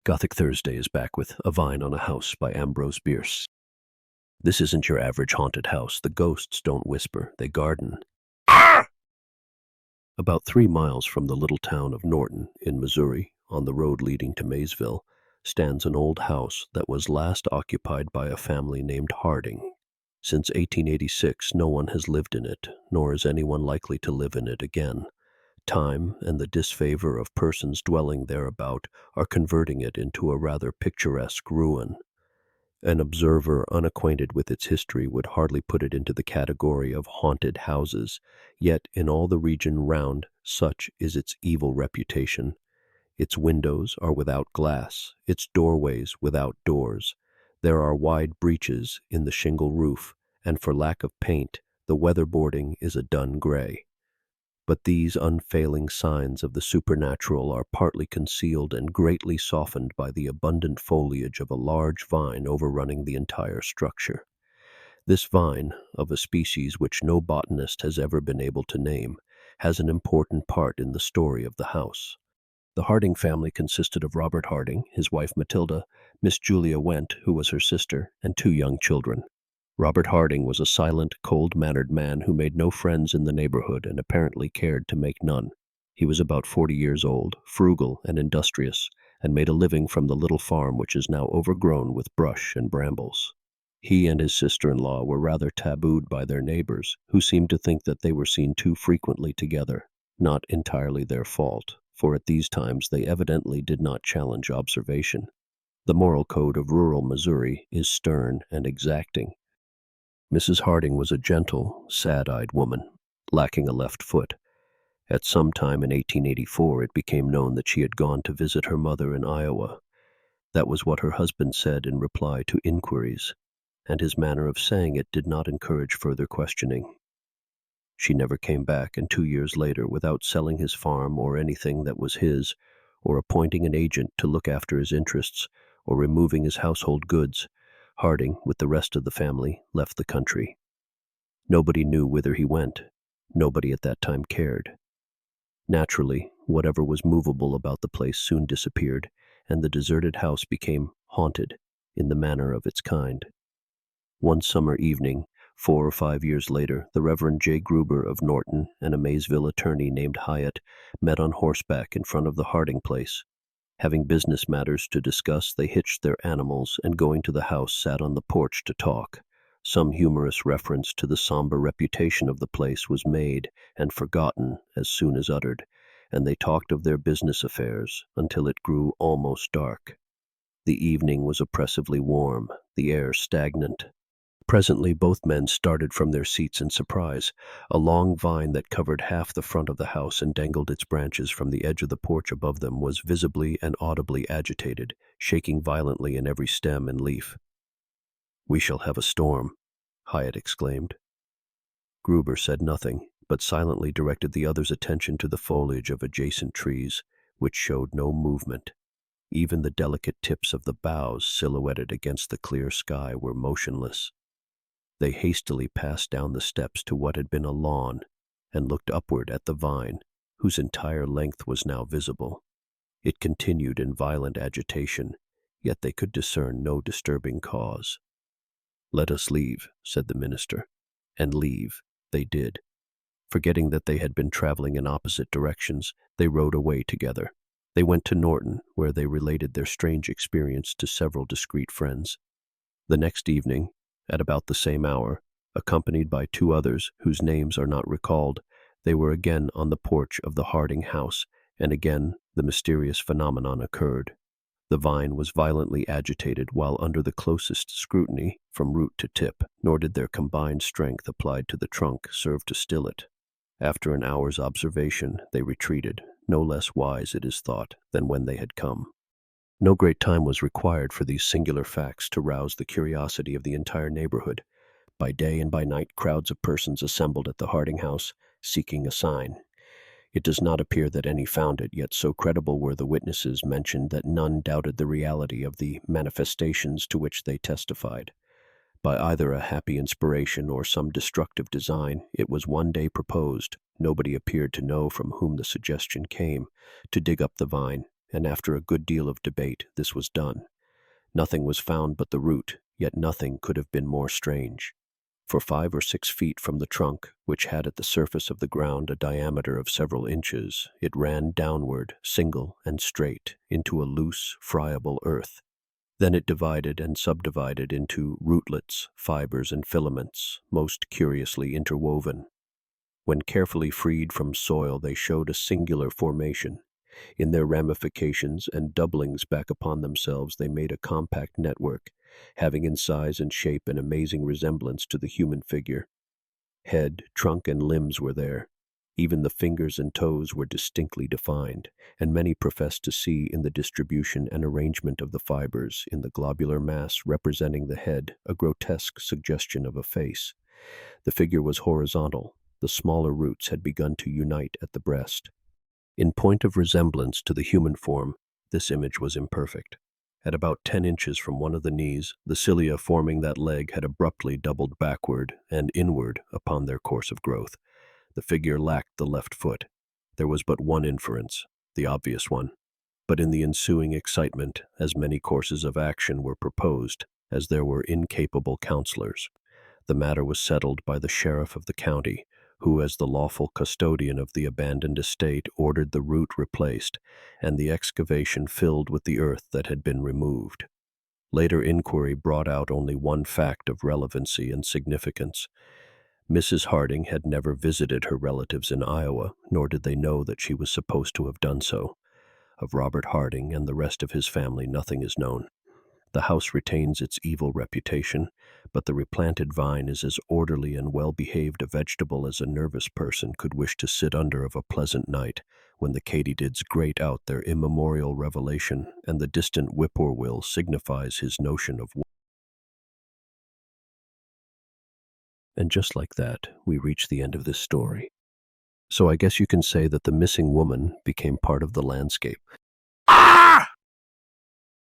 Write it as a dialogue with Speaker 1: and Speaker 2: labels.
Speaker 1: Gothic Thursday is back with A Vine on a House by Ambrose Bierce. This isn't your average haunted house. The ghosts don't whisper, they garden. About 3 miles from the little town of Norton in Missouri, on the road leading to Maysville, stands an old house that was last occupied by a family named Harding. Since 1886, no one has lived in it, nor is anyone likely to live in it again. Time and the disfavor of persons dwelling thereabout are converting it into a rather picturesque ruin. An observer unacquainted with its history would hardly put it into the category of haunted houses, yet in all the region round such is its evil reputation. Its windows are without glass, its doorways without doors. There are wide breaches in the shingle roof, and for lack of paint, the weatherboarding is a dun gray. But these unfailing signs of the supernatural are partly concealed and greatly softened by the abundant foliage of a large vine overrunning the entire structure. This vine, of a species which no botanist has ever been able to name, has an important part in the story of the house. The Harding family consisted of Robert Harding, his wife Matilda, Miss Julia Went, who was her sister, and 2 young children. Robert Harding was a silent, cold-mannered man who made no friends in the neighborhood and apparently cared to make none. He was about 40 years old, frugal and industrious, and made a living from the little farm which is now overgrown with brush and brambles. He and his sister-in-law were rather tabooed by their neighbors, who seemed to think that they were seen too frequently together. Not entirely their fault, for at these times they evidently did not challenge observation. The moral code of rural Missouri is stern and exacting. Mrs. Harding was a gentle, sad-eyed woman, lacking a left foot. At some time in 1884 it became known that she had gone to visit her mother in Iowa. That was what her husband said in reply to inquiries, and his manner of saying it did not encourage further questioning. She never came back, and 2 years later, without selling his farm or anything that was his, or appointing an agent to look after his interests, or removing his household goods, Harding, with the rest of the family, left the country. Nobody knew whither he went. Nobody at that time cared. Naturally, whatever was movable about the place soon disappeared, and the deserted house became haunted in the manner of its kind. One summer evening, 4 or 5 years later, the Reverend J. Gruber of Norton and a Maysville attorney named Hyatt met on horseback in front of the Harding place. Having business matters to discuss, they hitched their animals and going to the house sat on the porch to talk. Some humorous reference to the somber reputation of the place was made and forgotten as soon as uttered, and they talked of their business affairs until it grew almost dark. The evening was oppressively warm, the air stagnant. Presently both men started from their seats in surprise. A long vine that covered half the front of the house and dangled its branches from the edge of the porch above them was visibly and audibly agitated, shaking violently in every stem and leaf. "We shall have a storm," Hyatt exclaimed. Gruber said nothing, but silently directed the other's attention to the foliage of adjacent trees, which showed no movement. Even the delicate tips of the boughs silhouetted against the clear sky were motionless. They hastily passed down the steps to what had been a lawn, and looked upward at the vine, whose entire length was now visible. It continued in violent agitation, yet they could discern no disturbing cause. "Let us leave," said the minister, and leave they did. Forgetting that they had been traveling in opposite directions, they rode away together. They went to Norton, where they related their strange experience to several discreet friends. The next evening, at about the same hour, accompanied by 2 others whose names are not recalled, they were again on the porch of the Harding house, and again the mysterious phenomenon occurred. The vine was violently agitated while under the closest scrutiny from root to tip, nor did their combined strength applied to the trunk serve to still it. After an hour's observation, they retreated, no less wise, it is thought, than when they had come. No great time was required for these singular facts to rouse the curiosity of the entire neighborhood. By day and by night, crowds of persons assembled at the Harding house, seeking a sign. It does not appear that any found it, yet so credible were the witnesses mentioned that none doubted the reality of the manifestations to which they testified. By either a happy inspiration or some destructive design, it was one day proposed, nobody appeared to know from whom the suggestion came, to dig up the vine and after a good deal of debate, this was done. Nothing was found but the root, yet nothing could have been more strange. For 5 or 6 feet from the trunk, which had at the surface of the ground a diameter of several inches, it ran downward, single and straight, into a loose, friable earth. Then it divided and subdivided into rootlets, fibers, and filaments, most curiously interwoven. When carefully freed from soil, they showed a singular formation. In their ramifications and doublings back upon themselves, they made a compact network, having in size and shape an amazing resemblance to the human figure. Head, trunk, and limbs were there. Even the fingers and toes were distinctly defined, and many professed to see in the distribution and arrangement of the fibers, in the globular mass representing the head, a grotesque suggestion of a face. The figure was horizontal. The smaller roots had begun to unite at the breast. In point of resemblance to the human form, this image was imperfect. At about 10 inches from one of the knees, the cilia forming that leg had abruptly doubled backward and inward upon their course of growth. The figure lacked the left foot. There was but one inference, the obvious one. But in the ensuing excitement, as many courses of action were proposed, as there were incapable counselors. The matter was settled by the sheriff of the county, who, as the lawful custodian of the abandoned estate, ordered the root replaced, and the excavation filled with the earth that had been removed. Later inquiry brought out only one fact of relevancy and significance. Mrs. Harding had never visited her relatives in Iowa, nor did they know that she was supposed to have done so. Of Robert Harding and the rest of his family nothing is known. The house retains its evil reputation, but the replanted vine is as orderly and well-behaved a vegetable as a nervous person could wish to sit under of a pleasant night, when the katydids grate out their immemorial revelation, and the distant whippoorwill signifies his notion of war. And just like that, we reach the end of this story. So I guess you can say that the missing woman became part of the landscape.